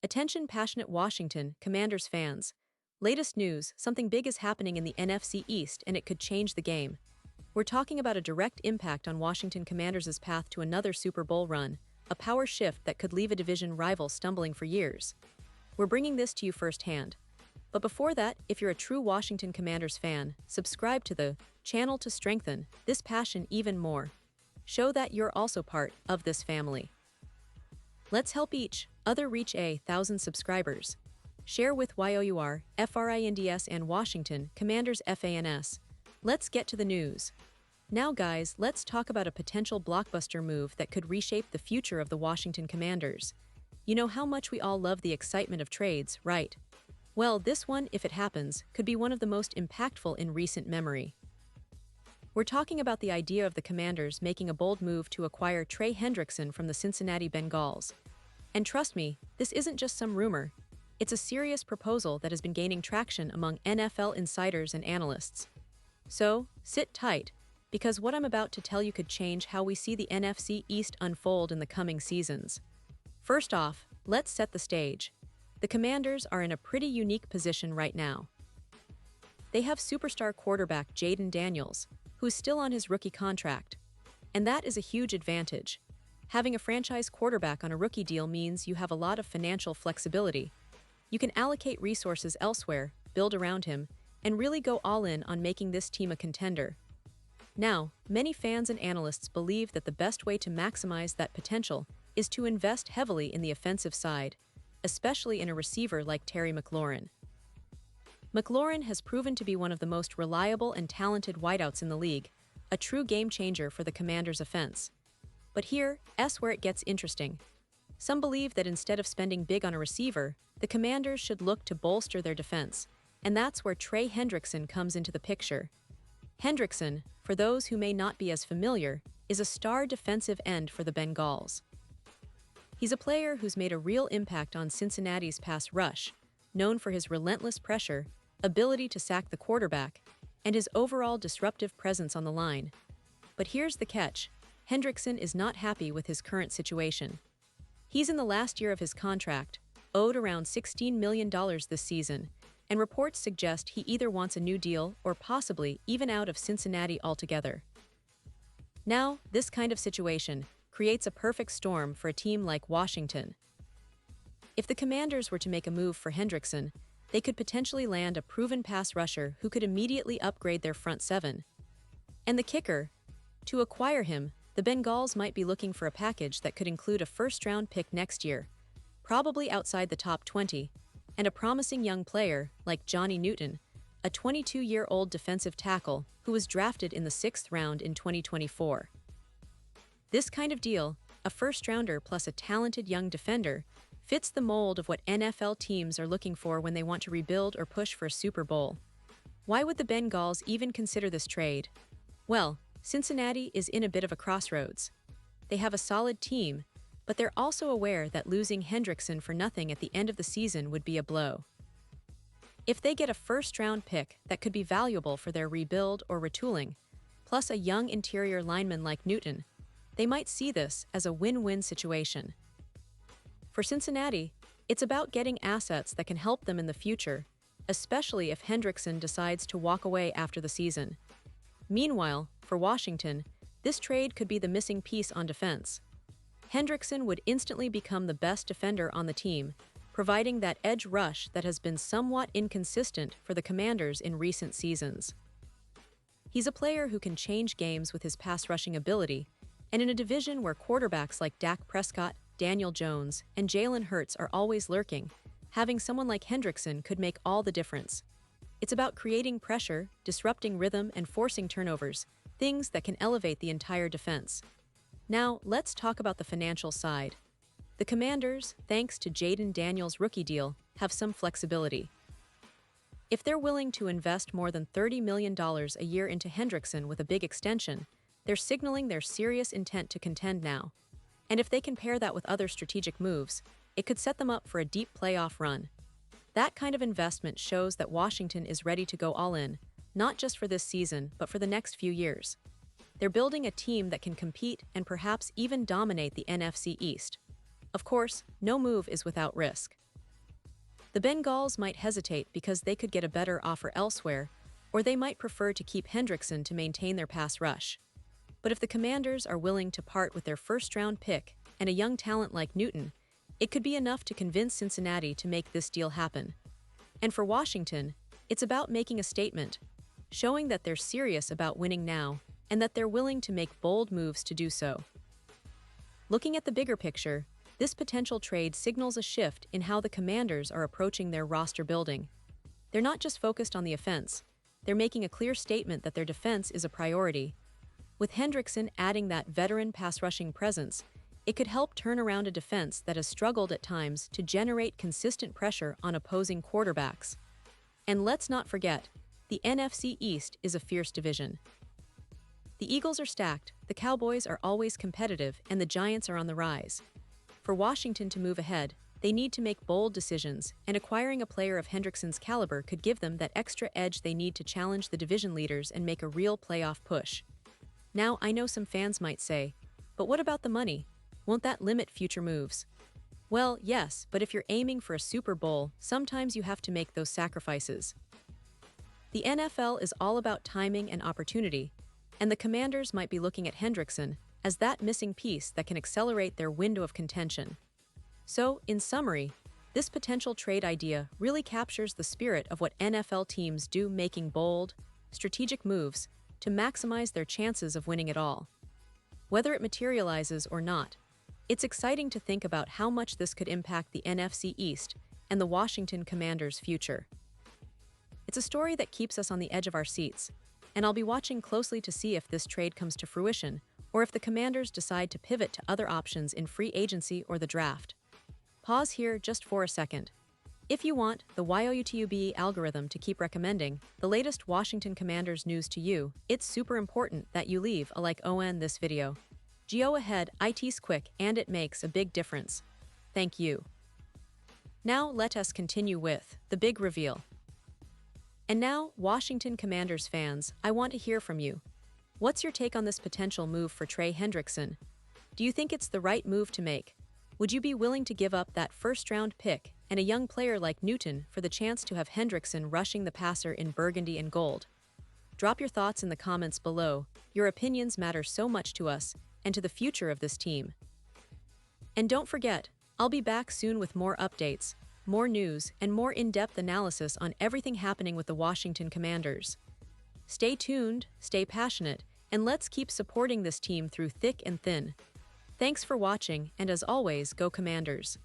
Attention passionate Washington Commanders fans. Latest news, something big is happening in the NFC East and it could change the game. We're talking about a direct impact on Washington Commanders' path to another Super Bowl run, a power shift that could leave a division rival stumbling for years. We're bringing this to you firsthand. But before that, if you're a true Washington Commanders fan, subscribe to the channel to strengthen this passion even more. Show that you're also part of this family. Let's help each other reach 1,000 subscribers. Share with YOUR, FRINDS and Washington Commanders FANS. Let's get to the news. Now guys, let's talk about a potential blockbuster move that could reshape the future of the Washington Commanders. You know how much we all love the excitement of trades, right? Well, this one, if it happens, could be one of the most impactful in recent memory. We're talking about the idea of the Commanders making a bold move to acquire Trey Hendrickson from the Cincinnati Bengals. And trust me, this isn't just some rumor. It's a serious proposal that has been gaining traction among NFL insiders and analysts. So, sit tight, because what I'm about to tell you could change how we see the NFC East unfold in the coming seasons. First off, let's set the stage. The Commanders are in a pretty unique position right now. They have superstar quarterback Jayden Daniels, who's still on his rookie contract. And that is a huge advantage. Having a franchise quarterback on a rookie deal means you have a lot of financial flexibility. You can allocate resources elsewhere, build around him, and really go all in on making this team a contender. Now, many fans and analysts believe that the best way to maximize that potential is to invest heavily in the offensive side, especially in a receiver like Terry McLaurin. McLaurin has proven to be one of the most reliable and talented wideouts in the league, a true game changer for the Commanders' offense. But here's where it gets interesting. Some believe that instead of spending big on a receiver, the Commanders should look to bolster their defense, and that's where Trey Hendrickson comes into the picture. Hendrickson, for those who may not be as familiar, is a star defensive end for the Bengals. He's a player who's made a real impact on Cincinnati's pass rush, known for his relentless pressure, ability to sack the quarterback, and his overall disruptive presence on the line. But here's the catch. Hendrickson is not happy with his current situation. He's in the last year of his contract, owed around $16 million this season, and reports suggest he either wants a new deal or possibly even out of Cincinnati altogether. Now, this kind of situation creates a perfect storm for a team like Washington. If the Commanders were to make a move for Hendrickson, they could potentially land a proven pass rusher who could immediately upgrade their front seven. And the kicker, to acquire him, the Bengals might be looking for a package that could include a first-round pick next year, probably outside the top 20, and a promising young player like Johnny Newton, a 22-year-old defensive tackle who was drafted in the 6th round in 2024. This kind of deal, a first-rounder plus a talented young defender, fits the mold of what NFL teams are looking for when they want to rebuild or push for a Super Bowl. Why would the Bengals even consider this trade? Well, Cincinnati is in a bit of a crossroads. They have a solid team, but they're also aware that losing Hendrickson for nothing at the end of the season would be a blow. If they get a first-round pick that could be valuable for their rebuild or retooling, plus a young interior lineman like Newton, they might see this as a win-win situation. For Cincinnati, it's about getting assets that can help them in the future, especially if Hendrickson decides to walk away after the season. Meanwhile, for Washington, this trade could be the missing piece on defense. Hendrickson would instantly become the best defender on the team, providing that edge rush that has been somewhat inconsistent for the Commanders in recent seasons. He's a player who can change games with his pass rushing ability, and in a division where quarterbacks like Dak Prescott, Daniel Jones, and Jalen Hurts are always lurking, having someone like Hendrickson could make all the difference. It's about creating pressure, disrupting rhythm, and forcing turnovers, things that can elevate the entire defense. Now, let's talk about the financial side. The Commanders, thanks to Jayden Daniels' rookie deal, have some flexibility. If they're willing to invest more than $30 million a year into Hendrickson with a big extension, they're signaling their serious intent to contend now. And if they can pair that with other strategic moves, it could set them up for a deep playoff run. That kind of investment shows that Washington is ready to go all in, not just for this season, but for the next few years. They're building a team that can compete and perhaps even dominate the NFC East. Of course, no move is without risk. The Bengals might hesitate because they could get a better offer elsewhere, or they might prefer to keep Hendrickson to maintain their pass rush. But if the Commanders are willing to part with their first-round pick and a young talent like Newton, it could be enough to convince Cincinnati to make this deal happen. And for Washington, it's about making a statement, showing that they're serious about winning now and that they're willing to make bold moves to do so. Looking at the bigger picture, this potential trade signals a shift in how the Commanders are approaching their roster building. They're not just focused on the offense, they're making a clear statement that their defense is a priority. With Hendrickson adding that veteran pass-rushing presence, it could help turn around a defense that has struggled at times to generate consistent pressure on opposing quarterbacks. And let's not forget, the NFC East is a fierce division. The Eagles are stacked, the Cowboys are always competitive, and the Giants are on the rise. For Washington to move ahead, they need to make bold decisions, and acquiring a player of Hendrickson's caliber could give them that extra edge they need to challenge the division leaders and make a real playoff push. Now, I know some fans might say, but what about the money? Won't that limit future moves? Well, yes, but if you're aiming for a Super Bowl, sometimes you have to make those sacrifices. The NFL is all about timing and opportunity, and the Commanders might be looking at Hendrickson as that missing piece that can accelerate their window of contention. So, in summary, this potential trade idea really captures the spirit of what NFL teams do, making bold, strategic moves to maximize their chances of winning it all. Whether it materializes or not, it's exciting to think about how much this could impact the NFC East and the Washington Commanders' future. It's a story that keeps us on the edge of our seats, and I'll be watching closely to see if this trade comes to fruition or if the Commanders decide to pivot to other options in free agency or the draft. Pause here just for a second. If you want the YouTube algorithm to keep recommending the latest Washington Commanders news to you, it's super important that you leave a like on this video. Go ahead, it's quick and it makes a big difference. Thank you. Now let us continue with the big reveal. And now, Washington Commanders fans, I want to hear from you. What's your take on this potential move for Trey Hendrickson? Do you think it's the right move to make? Would you be willing to give up that first-round pick and a young player like Newton for the chance to have Hendrickson rushing the passer in burgundy and gold? Drop your thoughts in the comments below. Your opinions matter so much to us and to the future of this team. And don't forget, I'll be back soon with more updates, more news, and more in-depth analysis on everything happening with the Washington Commanders. Stay tuned, stay passionate, and let's keep supporting this team through thick and thin. Thanks for watching, and as always, go Commanders!